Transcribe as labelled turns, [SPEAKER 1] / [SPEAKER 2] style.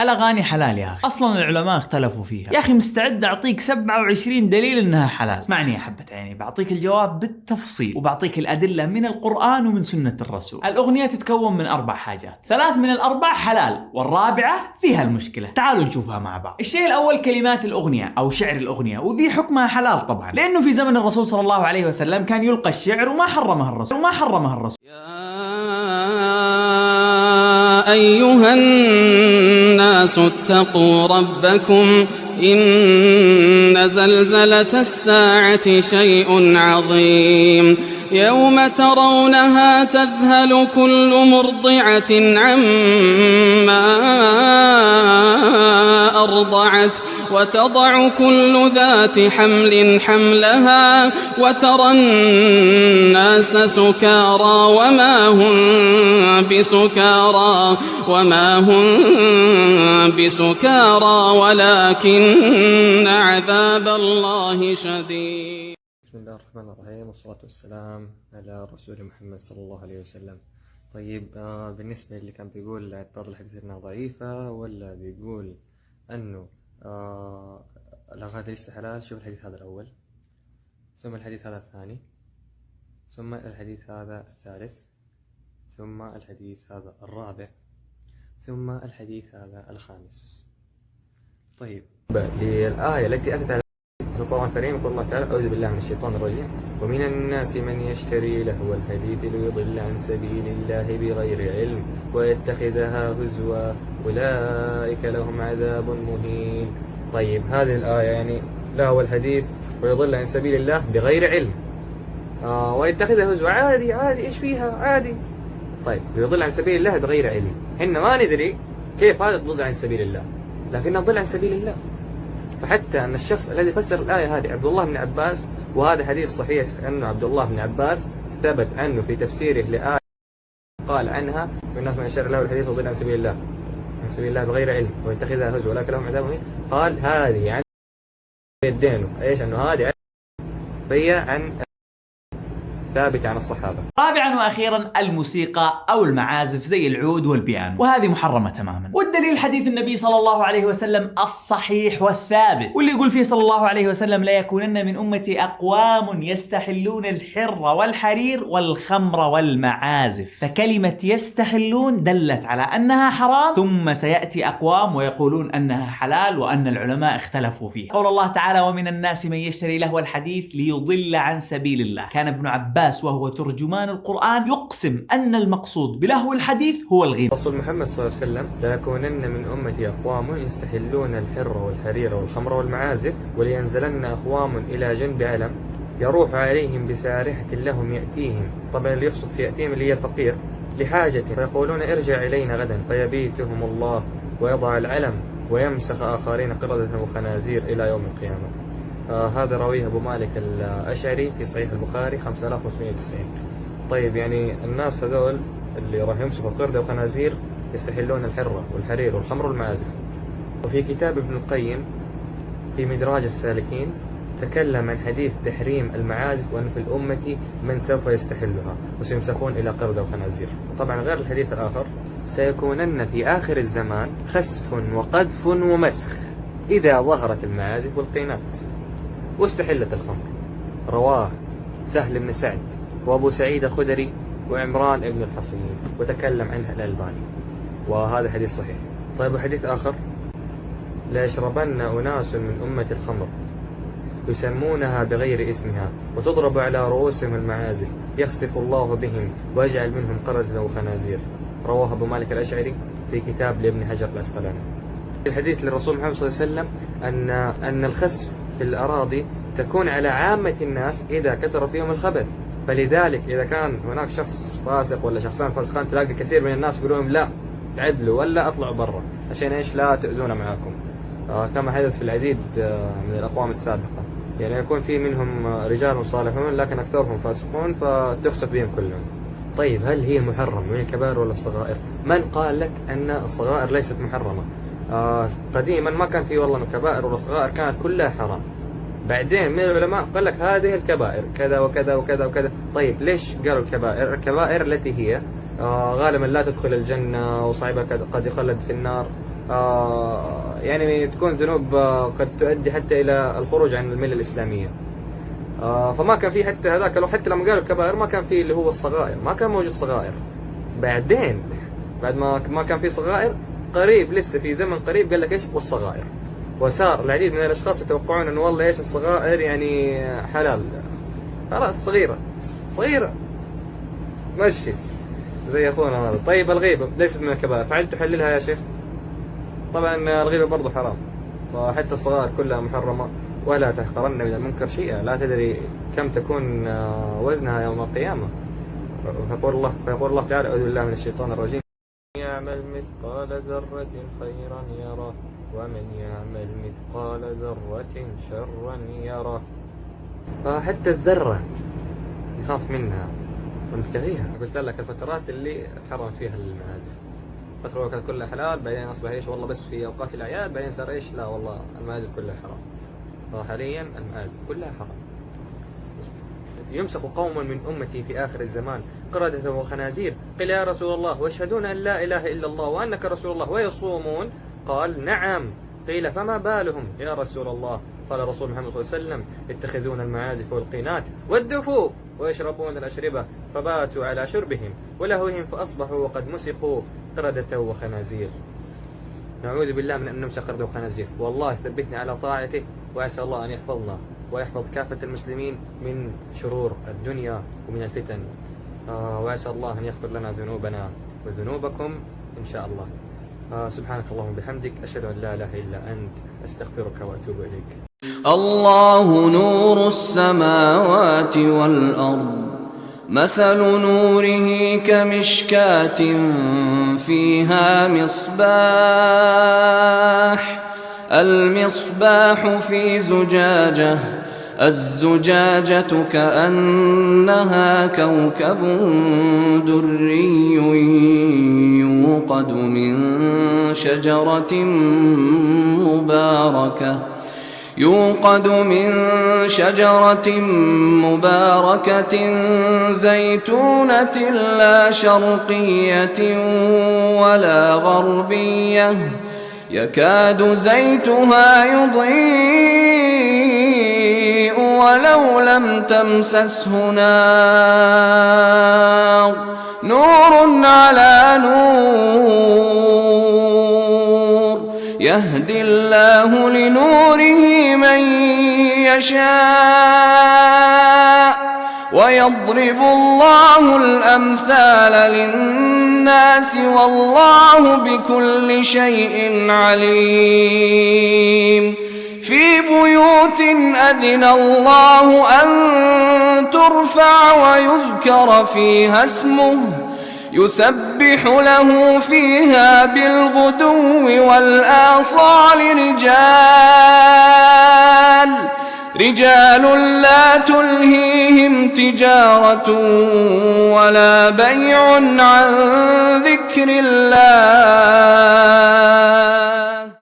[SPEAKER 1] الأغاني حلال يا أخي، أصلا العلماء اختلفوا فيها يا أخي. مستعد أعطيك 27 دليل إنها حلال. اسمعني يا حبة عيني، بعطيك الجواب بالتفصيل وبعطيك الأدلة من القرآن ومن سنة الرسول. الأغنية تتكون من 4 حاجات، 3 من الأربع حلال والرابعة فيها المشكلة. تعالوا نشوفها مع بعض. الشيء الأول كلمات الأغنية أو شعر الأغنية، وذي حكمها حلال طبعا، لأنه في زمن الرسول صلى الله عليه وسلم كان يلقى الشعر وما حرمه الرسول
[SPEAKER 2] أيها الناس اتقوا ربكم إن زلزلة الساعة شيء عظيم يوم ترونها تذهل كل مرضعة عما أرضعت وتضع كل ذات حمل حملها وترى الناس سكارى وما هم بسكارى ولكن عذاب الله شديد.
[SPEAKER 3] بسم الله الرحمن الرحيم، والصلاة والسلام على رسول محمد صلى الله عليه وسلم. طيب بالنسبة اللي كان بيقول بعض الحديث انها ضعيفة ولا بيقول انه الأغاني لسه حلال، شوف الحديث هذا الأول، ثم الحديث هذا الثاني، ثم الحديث هذا الثالث، ثم الحديث هذا الرابع، ثم الحديث هذا الخامس. طيب للآية التي أتت على في القرآن الكريم يقول الله تعالى: أعوذ بالله من الشيطان الرجيم: ومن الناس من يشتري لهو الحديث ليضل عن سبيل الله بغير علم ويتخذها هزوا أولئك لهم عذاب مهين. طيب هذه الآية يعني لهو الحديث ويضل عن سبيل الله بغير علم، ويتخذها هزوا، عادي إيش فيها عادي. طيب يضل عن سبيل الله بغير علم، إحنا ما ندري كيف هذا تضل عن سبيل الله، لكنه ضل عن سبيل الله. فحتى أن الشخص الذي فسر الآية هذه عبد الله بن عباس، وهذا حديث صحيح أنه عبد الله بن عباس ثبت عنه في تفسيره لآية قال عنها: والناس من يشتري له الحديث ويضل عن سبيل الله بغير علم ويتخذها هزوا ولكن لهم عذاب مهين. قال هذه يعني يدينه ايش؟ انه هذه فهي عن ثابت عن الصحابة.
[SPEAKER 1] رابعا وأخيرا الموسيقى أو المعازف زي العود والبيانو، وهذه محرمة تماما. والدليل حديث النبي صلى الله عليه وسلم الصحيح والثابت، واللي يقول فيه صلى الله عليه وسلم: لا يكونن من أمتي أقوام يستحلون الحر والحرير والخمر والمعازف. فكلمة يستحلون دلت على أنها حرام، ثم سيأتي أقوام ويقولون أنها حلال وأن العلماء اختلفوا فيها. قول الله تعالى: ومن الناس من يشتري لهو الحديث ليضل عن سبيل الله. كان ابن عباس وهو ترجمان القرآن يقسم أن المقصود بلهو الحديث هو الغيبة.
[SPEAKER 3] رسول محمد صلى الله عليه وسلم: لا يكونن من أمتي أقوام يستحلون الحر والحرير والخمر والمعازف ولينزلن أقوام إلى جنب علم يروح عليهم بسارحة لهم يأتيهم. طبعا اللي يقصد في يأتيهم اللي هي الفقير لحاجة، فيقولون: ارجع إلينا غدا، فيبيتهم الله ويضع العلم ويمسخ آخرين قردة وخنازير إلى يوم القيامة. هذا رويه أبو مالك الأشعري في صحيح البخاري 5590. طيب يعني الناس هذول اللي راح يمسكوا قردة وخنازير يستحلون الحرة والحرير والخمر والمعازف. وفي كتاب ابن القيم في مدراج السالكين تكلم عن حديث تحريم المعازف، وأن في الأمة من سوف يستحلها وسيمسخون إلى قردة وخنازير. طبعا غير الحديث الآخر: سيكونن في آخر الزمان خسف وقذف ومسخ إذا ظهرت المعازف والقينات واستحلت الخمر. رواه سهل بن سعد وأبو سعيد الخدري وعمران بن الحصين، وتكلم عنها الألباني، وهذا حديث صحيح. طيب حديث آخر: لا يشربن أناس من أمة الخمر يسمونها بغير اسمها وتضرب على رؤوسهم المعازف يخسف الله بهم ويجعل منهم قردة وخنازير. رواه أبو مالك الأشعري في كتاب لابن حجر الأسقلاني. الحديث للرسول محمد صلى الله عليه وسلم أن الخسف في الأراضي تكون على عامة الناس إذا كثر فيهم الخبث، فلذلك إذا كان هناك شخص فاسق ولا شخصان فاسقان تلاقي كثير من الناس يقولون: لا تعدلوا ولا اطلعوا برا عشان ايش؟ لا تؤذونا معاكم. كما حدث في العديد من الأقوام السابقة، يعني يكون في منهم رجال صالحون لكن أكثرهم فاسقون فتخسف بهم كلهم. طيب هل هي محرمة من الكبائر ولا الصغائر؟ من قال لك أن الصغائر ليست محرمة؟ قديما ما كان في والله كبائر ولا صغائر، كانت كلها حرام. بعدين من العلماء قال لك هذه الكبائر كذا وكذا وكذا وكذا. طيب ليش قالوا الكبائر؟ الكبائر التي هي غالبا لا تدخل الجنة وصعبة قد يخلد في النار، يعني تكون ذنوب قد تؤدي حتى إلى الخروج عن الملة الإسلامية. فما كان في حتى هذاك، لو حتى لما قالوا الكبائر ما كان في اللي هو الصغائر، ما كان موجود صغائر. بعدين بعد ما كان في صغائر قريب، لسه في زمن قريب قال لك ايش والصغائر، وصار العديد من الاشخاص يتوقعون انه والله ايش الصغائر يعني حلال، خلاص صغيرة مشي زي اخونا هذا. طيب الغيبة ليست من الكبائر، فعلت تحللها يا شيخ؟ طبعا الغيبة برضو حرام، فحتى الصغائر كلها محرمة. ولا تحقرن من المنكر شيئا، لا تدري كم تكون وزنها يوم القيامة. فيقول الله تعالى: أعوذ بالله من الشيطان الرجيم: يعمل مثقال ذرة خيرا يره، ومن يعمل مثقال ذرة شرا يره. فحتى الذرة يخاف منها ونبتغيها. قلت لك الفترات اللي تحرمت فيها المعازف، فترة كانت كلها حلال، بعدين أصبح إيش والله بس في أوقات الأعياد، بعدين صار إيش لا والله المعازف كلها حرام. فحاليا المعازف كلها حرام. يمسك قوم من أمتي في آخر الزمان قردة وخنازير. قيل: يا رسول الله ويشهدون أن لا إله إلا الله وأنك رسول الله ويصومون؟ قال: نعم. قيل: فما بالهم يا رسول الله؟ قال رسول محمد صلى الله عليه وسلم: يتخذون المعازف والقينات والدفوف ويشربون الأشربة فباتوا على شربهم ولهوهم فأصبحوا وقد مسخوا قردة وخنازير. نعوذ بالله من أن نمسخ قردة وخنازير. والله ثبتنا على طاعته، وأسأل الله أن يحفظنا ويحفظ كافة المسلمين من شرور الدنيا ومن الفتن. وأسأل الله أن يغفر لنا ذنوبنا وذنوبكم إن شاء الله. سبحانك اللهم وبحمدك، أشهد أن لا إله إلا أنت، أستغفرك وأتوب إليك.
[SPEAKER 2] الله نور السماوات والأرض، مثل نوره كمشكاة فيها مصباح، المصباح في زجاجة، الزجاجة كأنها كوكب دري يوقد من شجرة مباركة زيتونة لا شرقية ولا غربية، يكاد زيتها يضيء ولو لم تمسسه نار، نور على نور، يهدي الله لنوره من يشاء، ويضرب الله الأمثال للناس والله بكل شيء عليم. في بيوت أذن الله أن ترفع ويذكر فيها اسمه يسبح له فيها بالغدو والآصال رجال لا تلهيهم تجارة ولا بيع عن ذكر الله